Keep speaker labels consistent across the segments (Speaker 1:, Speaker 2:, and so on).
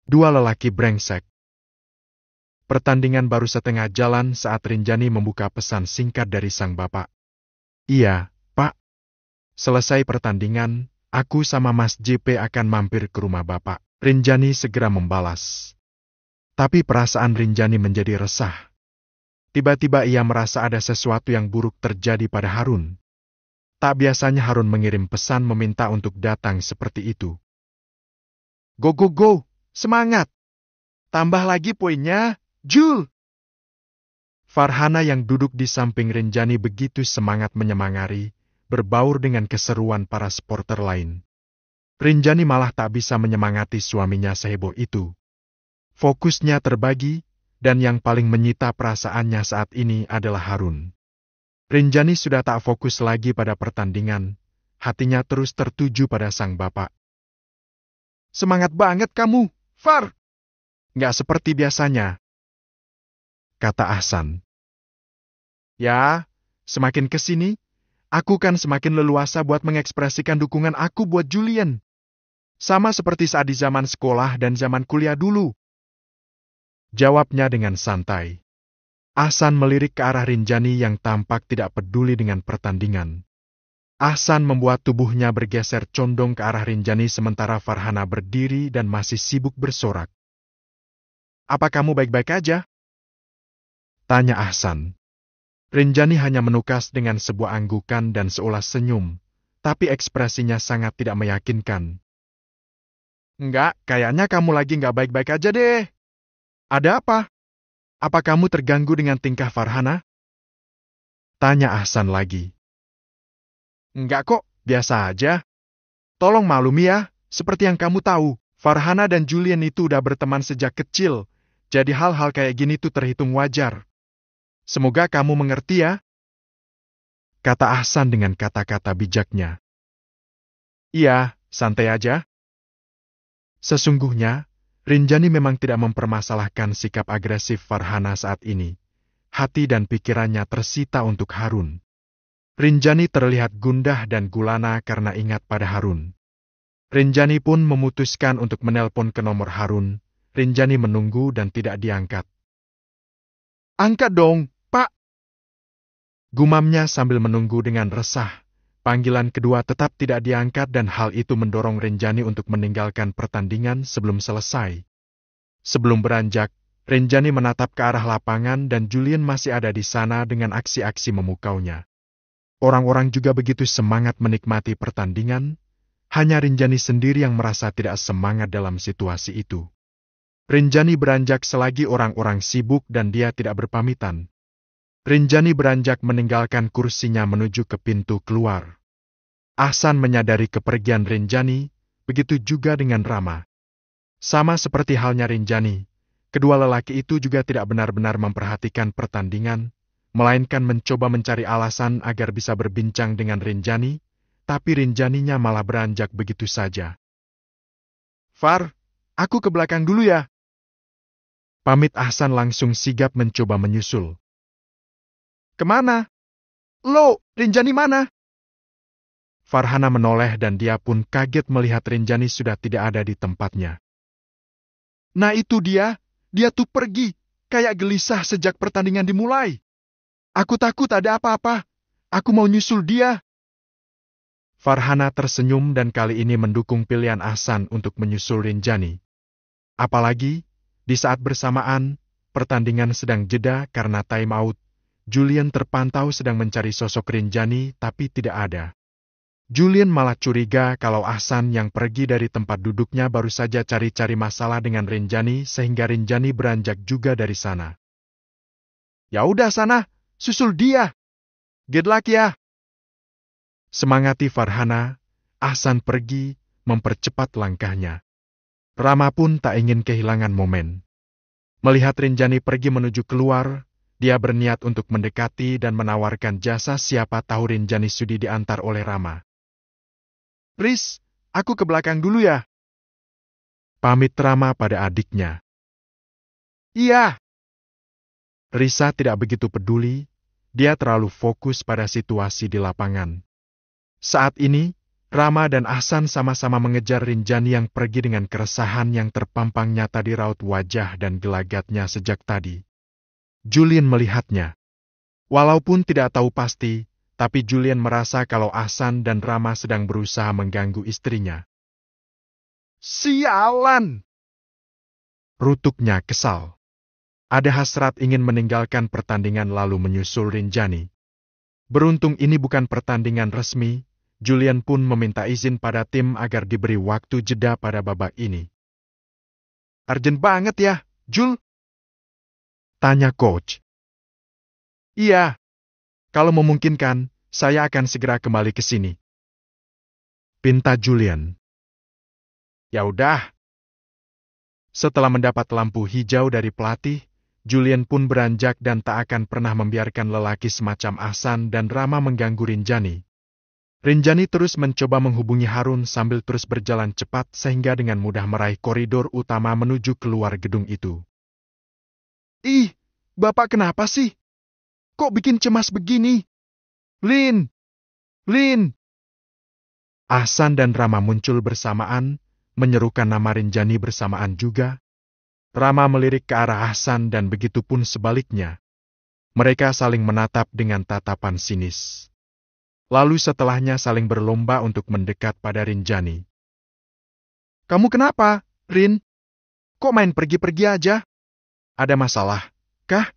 Speaker 1: Dua lelaki brengsek. Pertandingan baru setengah jalan saat Rinjani membuka pesan singkat dari sang bapak. Iya, Pak. Selesai pertandingan, aku sama Mas JP akan mampir ke rumah Bapak. Rinjani segera membalas. Tapi perasaan Rinjani menjadi resah. Tiba-tiba ia merasa ada sesuatu yang buruk terjadi pada Harun. Tak biasanya Harun mengirim pesan meminta untuk datang seperti itu. Go, go, go! Semangat! Tambah lagi poinnya, Jul! Farhana yang duduk di samping Rinjani begitu semangat menyemangati, berbaur dengan keseruan para supporter lain. Rinjani malah tak bisa menyemangati suaminya seheboh itu. Fokusnya terbagi, dan yang paling menyita perasaannya saat ini adalah Harun. Rinjani sudah tak fokus lagi pada pertandingan, hatinya terus tertuju pada sang bapak. Semangat banget kamu, Far! Nggak seperti biasanya, kata Ahsan. Ya, semakin kesini, aku kan semakin leluasa buat mengekspresikan dukungan aku buat Julian. Sama seperti saat di zaman sekolah dan zaman kuliah dulu. Jawabnya dengan santai. Ahsan melirik ke arah Rinjani yang tampak tidak peduli dengan pertandingan. Ahsan membuat tubuhnya bergeser condong ke arah Rinjani sementara Farhana berdiri dan masih sibuk bersorak. Apa kamu baik-baik aja? Tanya Ahsan. Rinjani hanya menukas dengan sebuah anggukan dan seulas senyum, tapi ekspresinya sangat tidak meyakinkan. Enggak, kayaknya kamu lagi nggak baik-baik aja deh. Ada apa? Apa kamu terganggu dengan tingkah Farhana? Tanya Ahsan lagi. Enggak kok, biasa aja. Tolong maklumi ya, seperti yang kamu tahu, Farhana dan Julian itu udah berteman sejak kecil, jadi hal-hal kayak gini tuh terhitung wajar. Semoga kamu mengerti ya, kata Ahsan dengan kata-kata bijaknya. Iya, santai aja. Sesungguhnya, Rinjani memang tidak mempermasalahkan sikap agresif Farhana saat ini. Hati dan pikirannya tersita untuk Harun. Rinjani terlihat gundah dan gulana karena ingat pada Harun. Rinjani pun memutuskan untuk menelpon ke nomor Harun. Rinjani menunggu dan tidak diangkat. Angkat dong, Pak! Gumamnya sambil menunggu dengan resah. Panggilan kedua tetap tidak diangkat dan hal itu mendorong Rinjani untuk meninggalkan pertandingan sebelum selesai. Sebelum beranjak, Rinjani menatap ke arah lapangan dan Julian masih ada di sana dengan aksi-aksi memukaunya. Orang-orang juga begitu semangat menikmati pertandingan, hanya Rinjani sendiri yang merasa tidak semangat dalam situasi itu. Rinjani beranjak selagi orang-orang sibuk dan dia tidak berpamitan. Rinjani beranjak meninggalkan kursinya menuju ke pintu keluar. Ahsan menyadari kepergian Rinjani, begitu juga dengan Rama. Sama seperti halnya Rinjani, kedua lelaki itu juga tidak benar-benar memperhatikan pertandingan, melainkan mencoba mencari alasan agar bisa berbincang dengan Rinjani, tapi Rinjaninya malah beranjak begitu saja. Far, aku ke belakang dulu ya. Pamit Ahsan langsung sigap mencoba menyusul. Kemana? Lo, Rinjani mana? Farhana menoleh dan dia pun kaget melihat Rinjani sudah tidak ada di tempatnya. Nah itu dia tuh pergi, kayak gelisah sejak pertandingan dimulai. Aku takut ada apa-apa. Aku mau nyusul dia. Farhana tersenyum dan kali ini mendukung pilihan Ahsan untuk menyusul Rinjani. Apalagi, di saat bersamaan, pertandingan sedang jeda karena time out. Julian terpantau sedang mencari sosok Rinjani tapi tidak ada. Julian malah curiga kalau Ahsan yang pergi dari tempat duduknya baru saja cari-cari masalah dengan Rinjani sehingga Rinjani beranjak juga dari sana. Ya udah sana. Susul dia. Good luck ya. Semangati Farhana, Ahsan pergi, mempercepat langkahnya. Rama pun tak ingin kehilangan momen. Melihat Rinjani pergi menuju keluar, dia berniat untuk mendekati dan menawarkan jasa siapa tahu Rinjani sudi diantar oleh Rama. Riz, aku ke belakang dulu ya. Pamit Rama pada adiknya. Iya. Risa tidak begitu peduli, dia terlalu fokus pada situasi di lapangan. Saat ini, Rama dan Ahsan sama-sama mengejar Rinjani yang pergi dengan keresahan yang terpampang nyata di raut wajah dan gelagatnya sejak tadi. Julian melihatnya. Walaupun tidak tahu pasti, tapi Julian merasa kalau Ahsan dan Rama sedang berusaha mengganggu istrinya. Sialan! Rutuknya kesal. Ada hasrat ingin meninggalkan pertandingan lalu menyusul Rinjani. Beruntung ini bukan pertandingan resmi, Julian pun meminta izin pada tim agar diberi waktu jeda pada babak ini. Urgent banget ya, Jul? Tanya coach. Iya. Kalau memungkinkan, saya akan segera kembali ke sini. Pinta Julian. Ya udah. Setelah mendapat lampu hijau dari pelatih, Julian pun beranjak dan tak akan pernah membiarkan lelaki semacam Ahsan dan Rama mengganggu Rinjani. Rinjani terus mencoba menghubungi Harun sambil terus berjalan cepat sehingga dengan mudah meraih koridor utama menuju keluar gedung itu. Ih, Bapak kenapa sih? Kok bikin cemas begini? Lin! Lin! Ahsan dan Rama muncul bersamaan, menyerukan nama Rinjani bersamaan juga. Rama melirik ke arah Ahsan dan begitu pun sebaliknya. Mereka saling menatap dengan tatapan sinis. Lalu setelahnya saling berlomba untuk mendekat pada Rinjani. Kamu kenapa, Rin? Kok main pergi-pergi aja? Ada masalah, kah?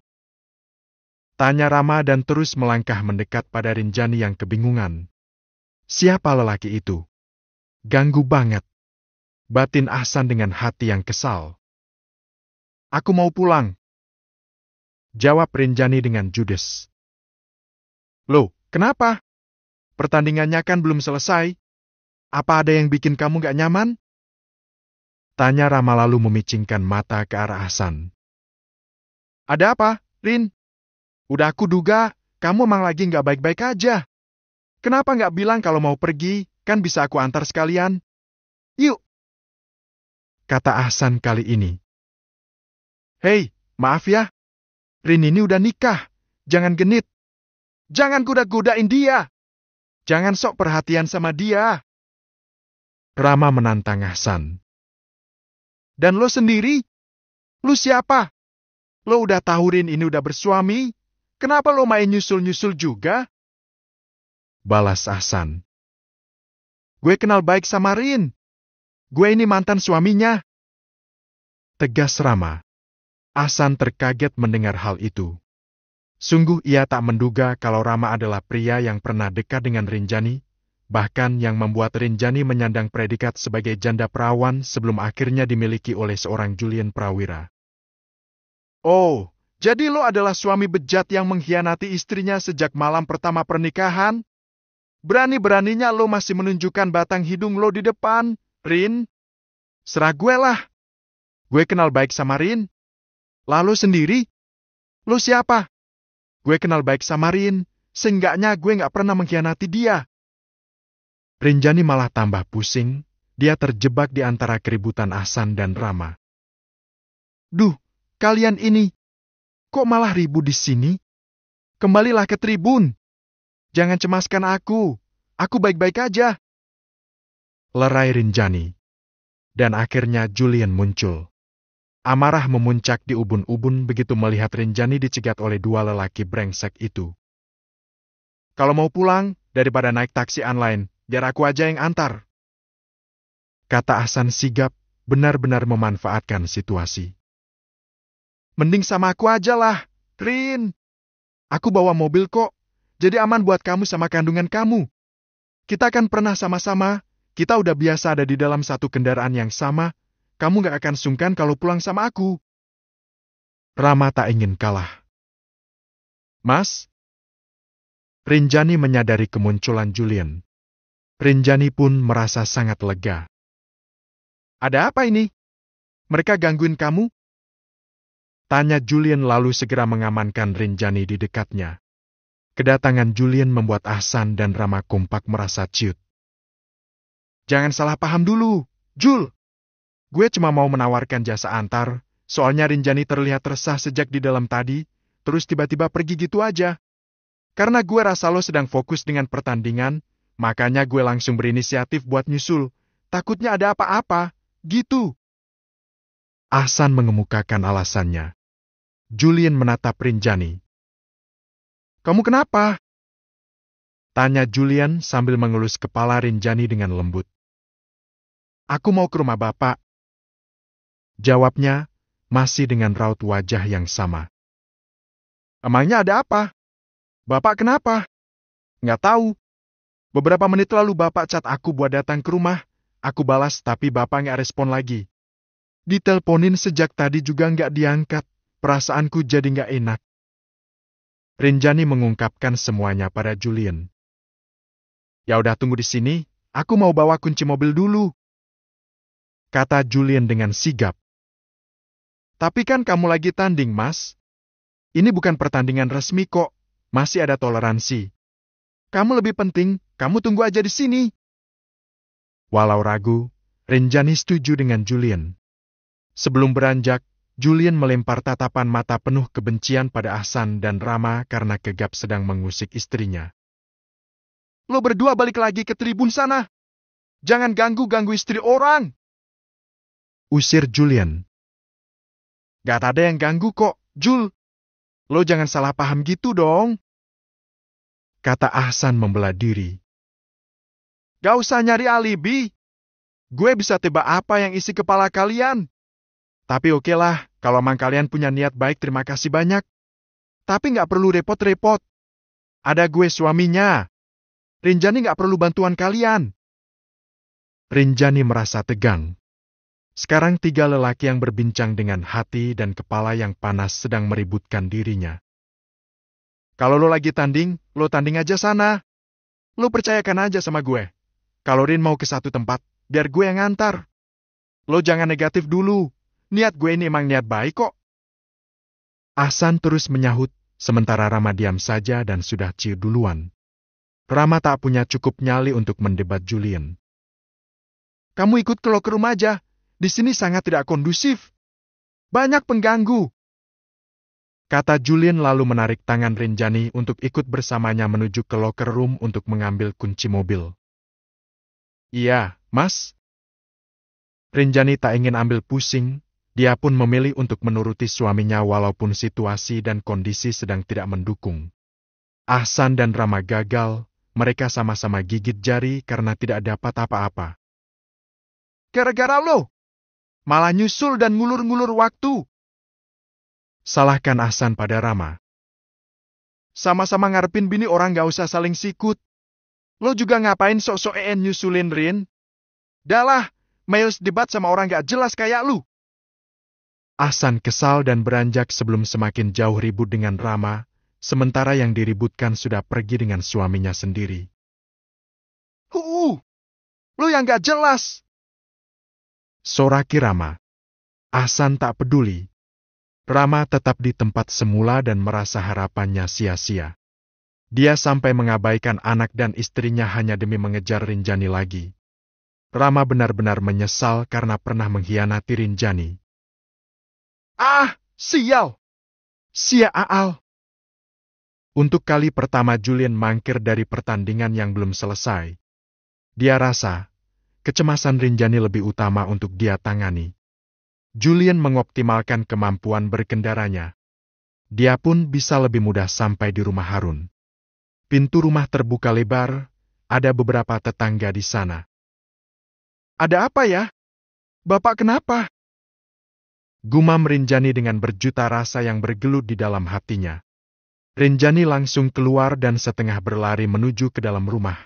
Speaker 1: Tanya Rama dan terus melangkah mendekat pada Rinjani yang kebingungan. Siapa lelaki itu? Ganggu banget. Batin Ahsan dengan hati yang kesal. Aku mau pulang. Jawab Rinjani dengan judes. Loh, kenapa? Pertandingannya kan belum selesai. Apa ada yang bikin kamu gak nyaman? Tanya Rama lalu memicingkan mata ke arah Ahsan. Ada apa, Rin? Udah aku duga, kamu emang lagi gak baik-baik aja. Kenapa gak bilang kalau mau pergi, kan bisa aku antar sekalian? Yuk! Kata Ahsan kali ini. Hei, maaf ya. Rin ini udah nikah. Jangan genit. Jangan goda-godain dia. Jangan sok perhatian sama dia. Rama menantang Ahsan. Dan lo sendiri? Lo siapa? Lo udah tahu Rin ini udah bersuami? Kenapa lo main nyusul-nyusul juga? Balas Ahsan. Gue kenal baik sama Rin. Gue ini mantan suaminya. Tegas Rama. Ahsan terkaget mendengar hal itu. Sungguh ia tak menduga kalau Rama adalah pria yang pernah dekat dengan Rinjani, bahkan yang membuat Rinjani menyandang predikat sebagai janda perawan sebelum akhirnya dimiliki oleh seorang Julian Prawira. Oh, jadi lo adalah suami bejat yang mengkhianati istrinya sejak malam pertama pernikahan? Berani-beraninya lo masih menunjukkan batang hidung lo di depan, Rin? Serah gue lah. Gue kenal baik sama Rin. Lalu sendiri? Lo siapa? Gue kenal baik sama Rin, seenggaknya gue gak pernah mengkhianati dia. Rinjani malah tambah pusing, dia terjebak di antara keributan Ahsan dan Rama. Duh, kalian ini, kok malah ribut di sini? Kembalilah ke tribun. Jangan cemaskan aku baik-baik aja. Lerai Rinjani. Dan akhirnya Julian muncul. Amarah memuncak di ubun-ubun begitu melihat Rinjani dicegat oleh dua lelaki brengsek itu. Kalau mau pulang, daripada naik taksi online, biar aku aja yang antar. Kata Ahsan sigap, benar-benar memanfaatkan situasi. Mending sama aku aja lah, Rin. Aku bawa mobil kok, jadi aman buat kamu sama kandungan kamu. Kita kan pernah sama-sama, kita udah biasa ada di dalam satu kendaraan yang sama. Kamu gak akan sungkan kalau pulang sama aku. Rama tak ingin kalah. Mas? Rinjani menyadari kemunculan Julian. Rinjani pun merasa sangat lega. Ada apa ini? Mereka gangguin kamu? Tanya Julian lalu segera mengamankan Rinjani di dekatnya. Kedatangan Julian membuat Ahsan dan Rama kompak merasa ciut. Jangan salah paham dulu, Jul. Gue cuma mau menawarkan jasa antar, soalnya Rinjani terlihat resah sejak di dalam tadi, terus tiba-tiba pergi gitu aja. Karena gue rasa lo sedang fokus dengan pertandingan, makanya gue langsung berinisiatif buat nyusul. Takutnya ada apa-apa, gitu. Ahsan mengemukakan alasannya. Julian menatap Rinjani. Kamu kenapa? Tanya Julian sambil mengelus kepala Rinjani dengan lembut. Aku mau ke rumah Bapak. Jawabnya, masih dengan raut wajah yang sama. Emangnya ada apa? Bapak kenapa? Nggak tahu. Beberapa menit lalu Bapak chat aku buat datang ke rumah. Aku balas tapi Bapak nggak respon lagi. Diteleponin sejak tadi juga nggak diangkat. Perasaanku jadi nggak enak. Rinjani mengungkapkan semuanya pada Julian. Ya udah tunggu di sini, aku mau bawa kunci mobil dulu. Kata Julian dengan sigap. Tapi kan kamu lagi tanding, Mas. Ini bukan pertandingan resmi kok, masih ada toleransi. Kamu lebih penting, kamu tunggu aja di sini. Walau ragu, Rinjani setuju dengan Julian. Sebelum beranjak, Julian melempar tatapan mata penuh kebencian pada Ahsan dan Rama karena Gegap sedang mengusik istrinya. Lo berdua balik lagi ke tribun sana. Jangan ganggu-ganggu istri orang. Usir Julian. Gak ada yang ganggu kok, Jul. Lo jangan salah paham gitu dong. Kata Ahsan membela diri. Gak usah nyari alibi. Gue bisa tebak apa yang isi kepala kalian. Tapi oke lah, kalau emang kalian punya niat baik terima kasih banyak. Tapi nggak perlu repot-repot. Ada gue suaminya. Rinjani nggak perlu bantuan kalian. Rinjani merasa tegang. Sekarang 3 lelaki yang berbincang dengan hati dan kepala yang panas sedang meributkan dirinya. Kalau lo lagi tanding, lo tanding aja sana. Lo percayakan aja sama gue. Kalau Rin mau ke satu tempat, biar gue yang ngantar. Lo jangan negatif dulu. Niat gue ini emang niat baik kok. Ahsan terus menyahut, sementara Rama diam saja dan sudah ciut duluan. Rama tak punya cukup nyali untuk mendebat Julian. Kamu ikut ke loker room aja. Di sini sangat tidak kondusif. Banyak pengganggu. Kata Julian lalu menarik tangan Rinjani untuk ikut bersamanya menuju ke loker room untuk mengambil kunci mobil. Iya, Mas. Rinjani tak ingin ambil pusing. Dia pun memilih untuk menuruti suaminya walaupun situasi dan kondisi sedang tidak mendukung. Ahsan dan Rama gagal, mereka sama-sama gigit jari karena tidak dapat apa-apa. Gara-gara lo, malah nyusul dan ngulur-ngulur waktu. Salahkan Ahsan pada Rama. Sama-sama ngarepin bini orang gak usah saling sikut. Lo juga ngapain sok-sok nyusulin Rin? Dalah, males debat sama orang gak jelas kayak lu. Ahsan kesal dan beranjak sebelum semakin jauh ribut dengan Rama, sementara yang diributkan sudah pergi dengan suaminya sendiri. Lu yang gak jelas. Soraki Rama. Ahsan tak peduli. Rama tetap di tempat semula dan merasa harapannya sia-sia. Dia sampai mengabaikan anak dan istrinya hanya demi mengejar Rinjani lagi. Rama benar-benar menyesal karena pernah mengkhianati Rinjani. Ah, sial! Sia Aal! Untuk kali pertama Julian mangkir dari pertandingan yang belum selesai. Dia rasa, kecemasan Rinjani lebih utama untuk dia tangani. Julian mengoptimalkan kemampuan berkendaranya. Dia pun bisa lebih mudah sampai di rumah Harun. Pintu rumah terbuka lebar, ada beberapa tetangga di sana. Ada apa ya? Bapak kenapa? Gumam Rinjani dengan berjuta rasa yang bergelut di dalam hatinya. Rinjani langsung keluar dan setengah berlari menuju ke dalam rumah.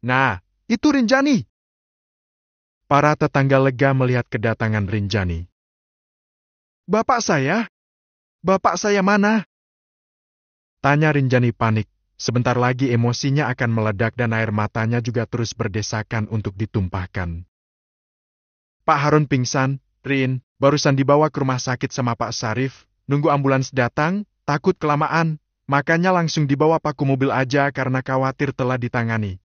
Speaker 1: Nah, itu Rinjani. Para tetangga lega melihat kedatangan Rinjani. Bapak saya? Bapak saya mana? Tanya Rinjani panik. Sebentar lagi emosinya akan meledak dan air matanya juga terus berdesakan untuk ditumpahkan. Pak Harun pingsan, Rin, barusan dibawa ke rumah sakit sama Pak Sarif, nunggu ambulans datang, takut kelamaan, makanya langsung dibawa paku mobil aja karena khawatir telah ditangani.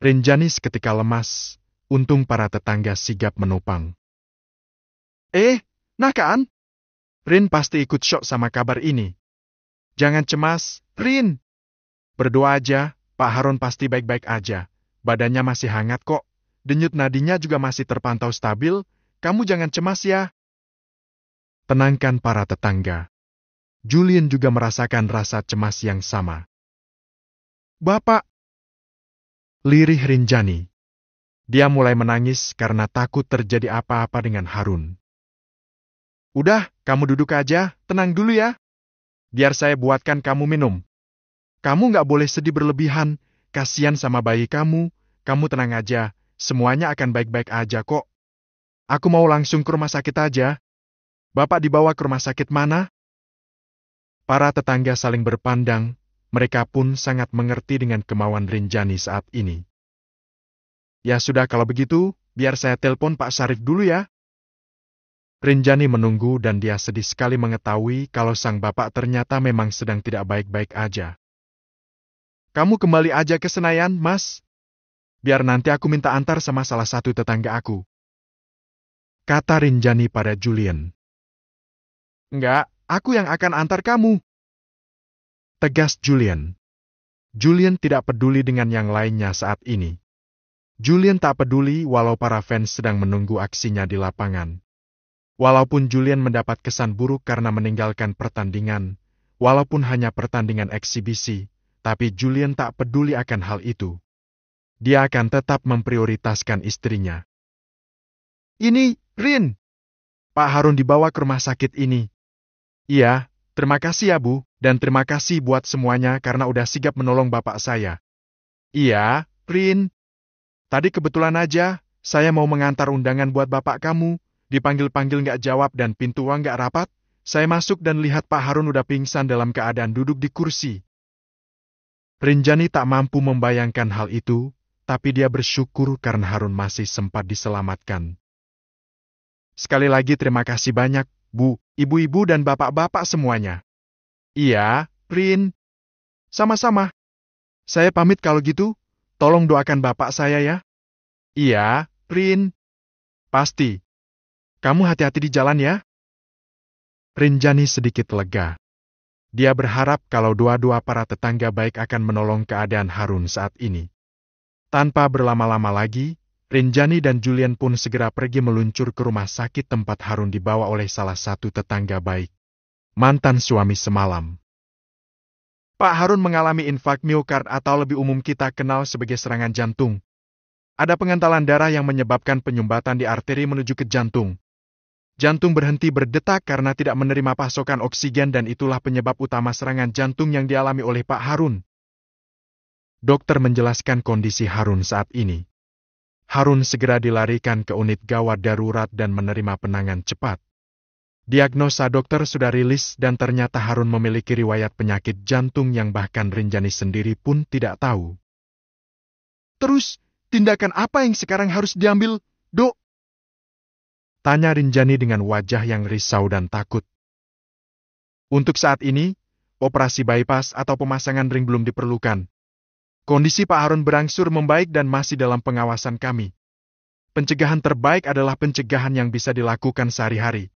Speaker 1: Rinjani seketika lemas, untung para tetangga sigap menopang. Nah kan? Rin pasti ikut syok sama kabar ini. Jangan cemas, Rin. Berdoa aja, Pak Harun pasti baik-baik aja. Badannya masih hangat kok. Denyut nadinya juga masih terpantau stabil. Kamu jangan cemas ya. Tenangkan para tetangga. Julian juga merasakan rasa cemas yang sama. Bapak! Lirih Rinjani. Dia mulai menangis karena takut terjadi apa-apa dengan Harun. Udah, kamu duduk aja, tenang dulu ya. Biar saya buatkan kamu minum. Kamu nggak boleh sedih berlebihan, kasihan sama bayi kamu tenang aja, semuanya akan baik-baik aja kok. Aku mau langsung ke rumah sakit aja. Bapak dibawa ke rumah sakit mana? Para tetangga saling berpandang, mereka pun sangat mengerti dengan kemauan Rinjani saat ini. Ya sudah kalau begitu, biar saya telepon Pak Syarif dulu ya. Rinjani menunggu dan dia sedih sekali mengetahui kalau sang bapak ternyata memang sedang tidak baik-baik aja. Kamu kembali aja ke Senayan, Mas. Biar nanti aku minta antar sama salah satu tetangga aku. Kata Rinjani pada Julian. Enggak, aku yang akan antar kamu. Tegas Julian. Julian tidak peduli dengan yang lainnya saat ini. Julian tak peduli walau para fans sedang menunggu aksinya di lapangan. Walaupun Julian mendapat kesan buruk karena meninggalkan pertandingan, walaupun hanya pertandingan eksibisi, tapi Julian tak peduli akan hal itu. Dia akan tetap memprioritaskan istrinya. Ini, Rin. Pak Harun dibawa ke rumah sakit ini. Iya, terima kasih ya Bu, dan terima kasih buat semuanya karena udah sigap menolong bapak saya. Iya, Rin. Tadi kebetulan aja, saya mau mengantar undangan buat bapak kamu. Dipanggil-panggil nggak jawab dan pintu ruang nggak rapat. Saya masuk dan lihat Pak Harun udah pingsan dalam keadaan duduk di kursi. Rinjani tak mampu membayangkan hal itu, tapi dia bersyukur karena Harun masih sempat diselamatkan. Sekali lagi terima kasih banyak, Bu, ibu-ibu dan bapak-bapak semuanya. Iya, Rin. Sama-sama. Saya pamit kalau gitu, tolong doakan bapak saya ya. Iya, Rin. Pasti. Kamu hati-hati di jalan ya. Rinjani sedikit lega. Dia berharap kalau doa-doa para tetangga baik akan menolong keadaan Harun saat ini. Tanpa berlama-lama lagi, Rinjani dan Julian pun segera pergi meluncur ke rumah sakit tempat Harun dibawa oleh salah satu tetangga baik, mantan suami semalam. Pak Harun mengalami infak miokard atau lebih umum kita kenal sebagai serangan jantung. Ada pengentalan darah yang menyebabkan penyumbatan di arteri menuju ke jantung. Jantung berhenti berdetak karena tidak menerima pasokan oksigen dan itulah penyebab utama serangan jantung yang dialami oleh Pak Harun. Dokter menjelaskan kondisi Harun saat ini. Harun segera dilarikan ke unit gawat darurat dan menerima penanganan cepat. Diagnosa dokter sudah rilis dan ternyata Harun memiliki riwayat penyakit jantung yang bahkan Rinjani sendiri pun tidak tahu. Terus, tindakan apa yang sekarang harus diambil, Dok? Tanya Rinjani dengan wajah yang risau dan takut. Untuk saat ini, operasi bypass atau pemasangan ring belum diperlukan. Kondisi Pak Harun berangsur membaik dan masih dalam pengawasan kami. Pencegahan terbaik adalah pencegahan yang bisa dilakukan sehari-hari.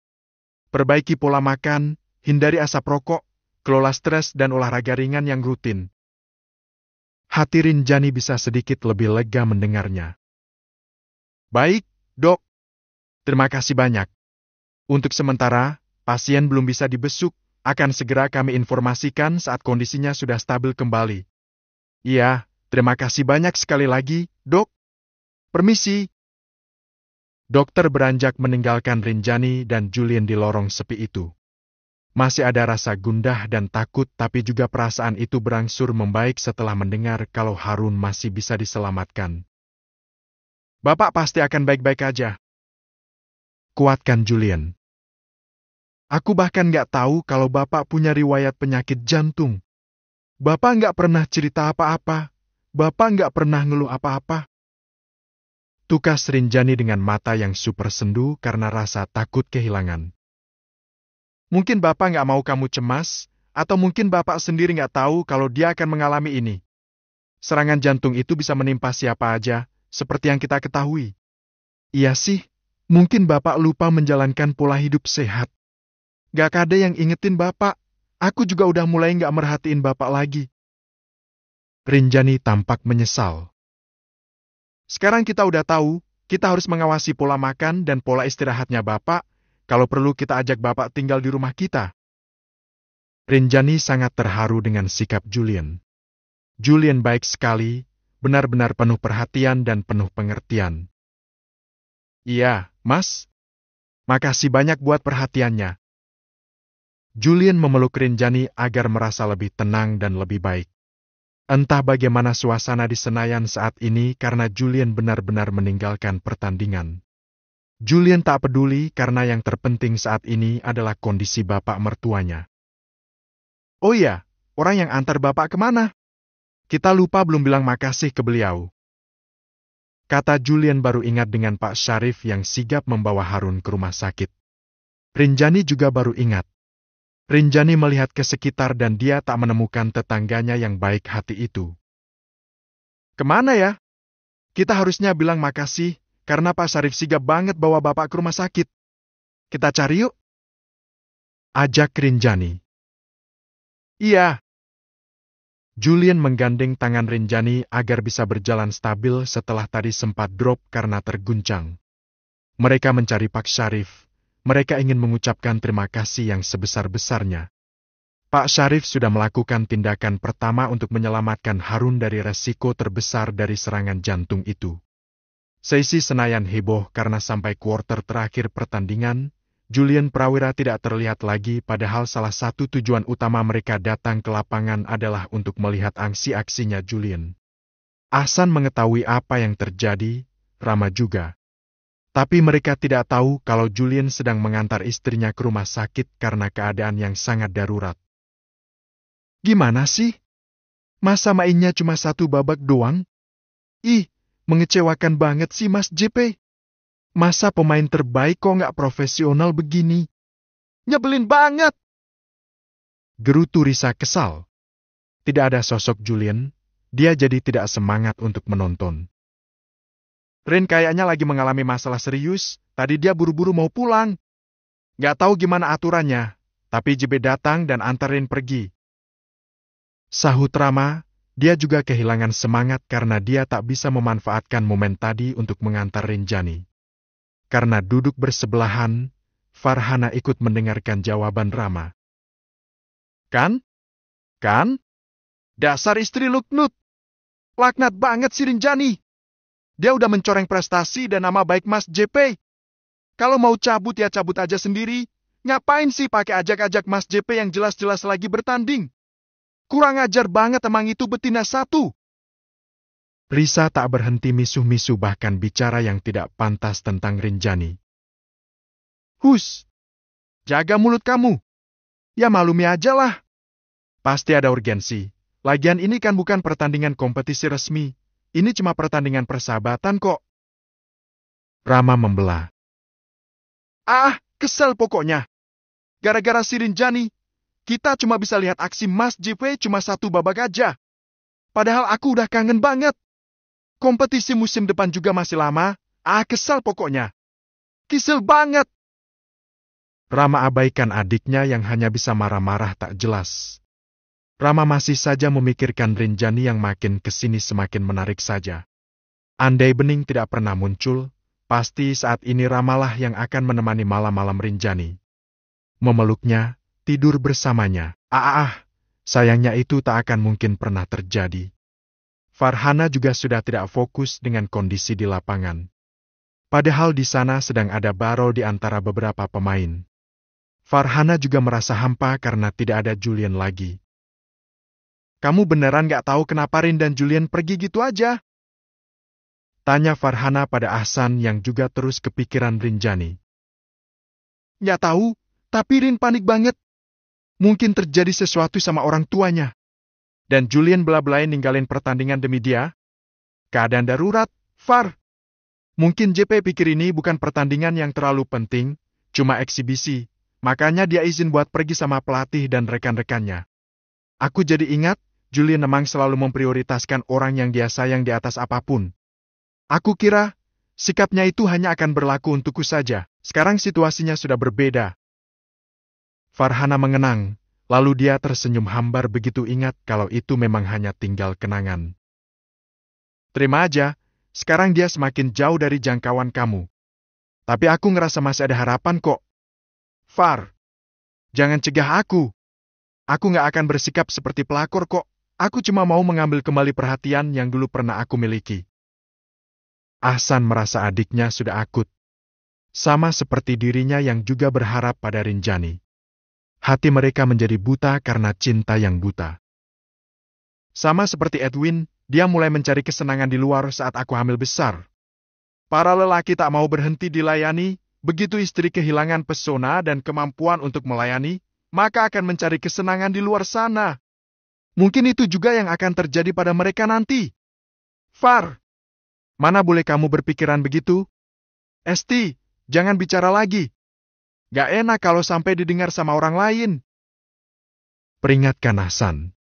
Speaker 1: Perbaiki pola makan, hindari asap rokok, kelola stres dan olahraga ringan yang rutin. Hati Rinjani bisa sedikit lebih lega mendengarnya. Baik, Dok. Terima kasih banyak. Untuk sementara, pasien belum bisa dibesuk, akan segera kami informasikan saat kondisinya sudah stabil kembali. Iya, terima kasih banyak sekali lagi, Dok. Permisi. Dokter beranjak meninggalkan Rinjani dan Julian di lorong sepi itu. Masih ada rasa gundah dan takut tapi juga perasaan itu berangsur membaik setelah mendengar kalau Harun masih bisa diselamatkan. Bapak pasti akan baik-baik aja. Kuatkan Julian. Aku bahkan nggak tahu kalau Bapak punya riwayat penyakit jantung. Bapak nggak pernah cerita apa-apa. Bapak nggak pernah ngeluh apa-apa. Tukas Rinjani dengan mata yang super sendu karena rasa takut kehilangan. Mungkin Bapak nggak mau kamu cemas, atau mungkin Bapak sendiri nggak tahu kalau dia akan mengalami ini. Serangan jantung itu bisa menimpa siapa aja, seperti yang kita ketahui. Iya sih. Mungkin Bapak lupa menjalankan pola hidup sehat. Gak ada yang ingetin Bapak. Aku juga udah mulai gak merhatiin Bapak lagi. Rinjani tampak menyesal. Sekarang kita udah tahu, kita harus mengawasi pola makan dan pola istirahatnya Bapak. Kalau perlu kita ajak Bapak tinggal di rumah kita. Rinjani sangat terharu dengan sikap Julian. Julian baik sekali, benar-benar penuh perhatian dan penuh pengertian. Iya, Mas. Makasih banyak buat perhatiannya. Julian memeluk Rinjani agar merasa lebih tenang dan lebih baik. Entah bagaimana suasana di Senayan saat ini karena Julian benar-benar meninggalkan pertandingan. Julian tak peduli karena yang terpenting saat ini adalah kondisi bapak mertuanya. Oh iya, orang yang antar bapak kemana? Kita lupa belum bilang makasih ke beliau. Kata Julian baru ingat dengan Pak Syarif yang sigap membawa Harun ke rumah sakit. Rinjani juga baru ingat. Rinjani melihat ke sekitar dan dia tak menemukan tetangganya yang baik hati itu. Kemana ya? Kita harusnya bilang makasih, karena Pak Syarif sigap banget bawa bapak ke rumah sakit. Kita cari yuk. Ajak Rinjani. Iya. Julian menggandeng tangan Rinjani agar bisa berjalan stabil setelah tadi sempat drop karena terguncang. Mereka mencari Pak Syarif. Mereka ingin mengucapkan terima kasih yang sebesar-besarnya. Pak Syarif sudah melakukan tindakan pertama untuk menyelamatkan Harun dari resiko terbesar dari serangan jantung itu. Seisi Senayan heboh karena sampai kuarter terakhir pertandingan, Julian Prawira tidak terlihat lagi padahal salah satu tujuan utama mereka datang ke lapangan adalah untuk melihat aksi-aksinya Julian. Ahsan mengetahui apa yang terjadi, Rama juga. Tapi mereka tidak tahu kalau Julian sedang mengantar istrinya ke rumah sakit karena keadaan yang sangat darurat. Gimana sih? Masa mainnya cuma satu babak doang? Ih, mengecewakan banget sih Mas JP. Masa pemain terbaik kok nggak profesional begini? Nyebelin banget! Gerutu Risa kesal. Tidak ada sosok Julian, dia jadi tidak semangat untuk menonton. Rin kayaknya lagi mengalami masalah serius, tadi dia buru-buru mau pulang. Nggak tahu gimana aturannya, tapi JB datang dan antarin pergi. Sahut Rama, dia juga kehilangan semangat karena dia tak bisa memanfaatkan momen tadi untuk mengantar Rinjani. Karena duduk bersebelahan, Farhana ikut mendengarkan jawaban Rama. Kan? Dasar istri Luknut. Laknat banget si Rinjani. Dia udah mencoreng prestasi dan nama baik Mas JP. Kalau mau cabut ya cabut aja sendiri. Ngapain sih pakai ajak-ajak Mas JP yang jelas-jelas lagi bertanding? Kurang ajar banget emang itu betina satu. Risa tak berhenti misuh-misuh bahkan bicara yang tidak pantas tentang Rinjani. Hus! Jaga mulut kamu. Ya maklumi aja lah. Pasti ada urgensi. Lagian ini kan bukan pertandingan kompetisi resmi. Ini cuma pertandingan persahabatan kok. Rama membelah. Ah, kesel pokoknya. Gara-gara si Rinjani, kita cuma bisa lihat aksi Mas JP cuma satu babak aja. Padahal aku udah kangen banget. Kompetisi musim depan juga masih lama. Ah, kesel pokoknya. Kesel banget. Rama abaikan adiknya yang hanya bisa marah-marah tak jelas. Rama masih saja memikirkan Rinjani yang makin kesini semakin menarik saja. Andai Bening tidak pernah muncul, pasti saat ini Ramalah yang akan menemani malam-malam Rinjani. Memeluknya, tidur bersamanya. Sayangnya itu tak akan mungkin pernah terjadi. Farhana juga sudah tidak fokus dengan kondisi di lapangan. Padahal di sana sedang ada baro di antara beberapa pemain. Farhana juga merasa hampa karena tidak ada Julian lagi. Kamu beneran gak tahu kenapa Rin dan Julian pergi gitu aja? Tanya Farhana pada Ahsan yang juga terus kepikiran Rinjani. Gak tahu, tapi Rin panik banget. Mungkin terjadi sesuatu sama orang tuanya. Dan Julian bela-belain ninggalin pertandingan demi dia. Keadaan darurat, Far. Mungkin JP pikir ini bukan pertandingan yang terlalu penting, cuma eksibisi. Makanya dia izin buat pergi sama pelatih dan rekan-rekannya. Aku jadi ingat, Julian memang selalu memprioritaskan orang yang dia sayang di atas apapun. Aku kira, sikapnya itu hanya akan berlaku untukku saja. Sekarang situasinya sudah berbeda. Farhana mengenang, Lalu dia tersenyum hambar begitu ingat kalau itu memang hanya tinggal kenangan. Terima aja, sekarang dia semakin jauh dari jangkauan kamu. Tapi aku ngerasa masih ada harapan kok. Far, jangan cegah aku. Aku nggak akan bersikap seperti pelakor kok. Aku cuma mau mengambil kembali perhatian yang dulu pernah aku miliki. Ahsan merasa adiknya sudah akut. Sama seperti dirinya yang juga berharap pada Rinjani. Hati mereka menjadi buta karena cinta yang buta. Sama seperti Edwin, dia mulai mencari kesenangan di luar saat aku hamil besar. Para lelaki tak mau berhenti dilayani, begitu istri kehilangan pesona dan kemampuan untuk melayani, maka akan mencari kesenangan di luar sana. Mungkin itu juga yang akan terjadi pada mereka nanti. Far, mana boleh kamu berpikiran begitu? Esti, jangan bicara lagi. Gak enak kalau sampai didengar sama orang lain. Peringatkan Ahsan.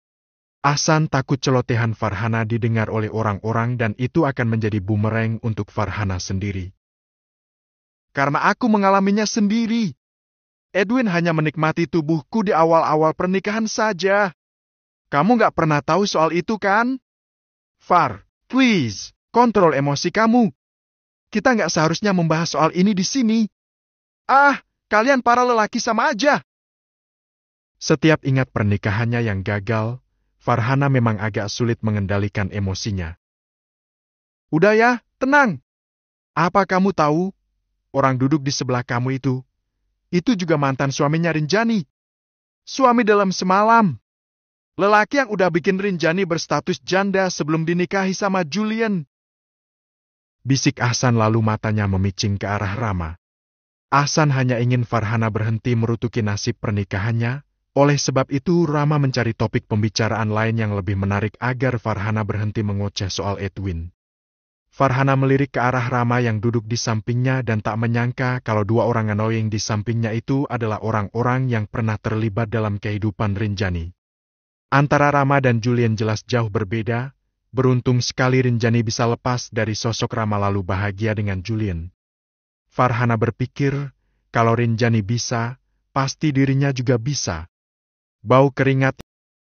Speaker 1: Ahsan takut celotehan Farhana didengar oleh orang-orang dan itu akan menjadi bumerang untuk Farhana sendiri. Karena aku mengalaminya sendiri. Edwin hanya menikmati tubuhku di awal-awal pernikahan saja. Kamu gak pernah tahu soal itu kan? Far, please, kontrol emosi kamu. Kita gak seharusnya membahas soal ini di sini. Ah, kalian para lelaki sama aja. Setiap ingat pernikahannya yang gagal, Farhana memang agak sulit mengendalikan emosinya. Udah ya, tenang. Apa kamu tahu, orang duduk di sebelah kamu itu juga mantan suaminya Rinjani. Suami dalam semalam. Lelaki yang udah bikin Rinjani berstatus janda sebelum dinikahi sama Julian. Bisik Ahsan lalu matanya memicing ke arah Rama. Ahsan hanya ingin Farhana berhenti merutuki nasib pernikahannya, oleh sebab itu Rama mencari topik pembicaraan lain yang lebih menarik agar Farhana berhenti mengoceh soal Edwin. Farhana melirik ke arah Rama yang duduk di sampingnya dan tak menyangka kalau dua orang annoying di sampingnya itu adalah orang-orang yang pernah terlibat dalam kehidupan Rinjani. Antara Rama dan Julian jelas jauh berbeda, beruntung sekali Rinjani bisa lepas dari sosok Rama lalu bahagia dengan Julian. Farhana berpikir, kalau Rinjani bisa, pasti dirinya juga bisa. Bau keringat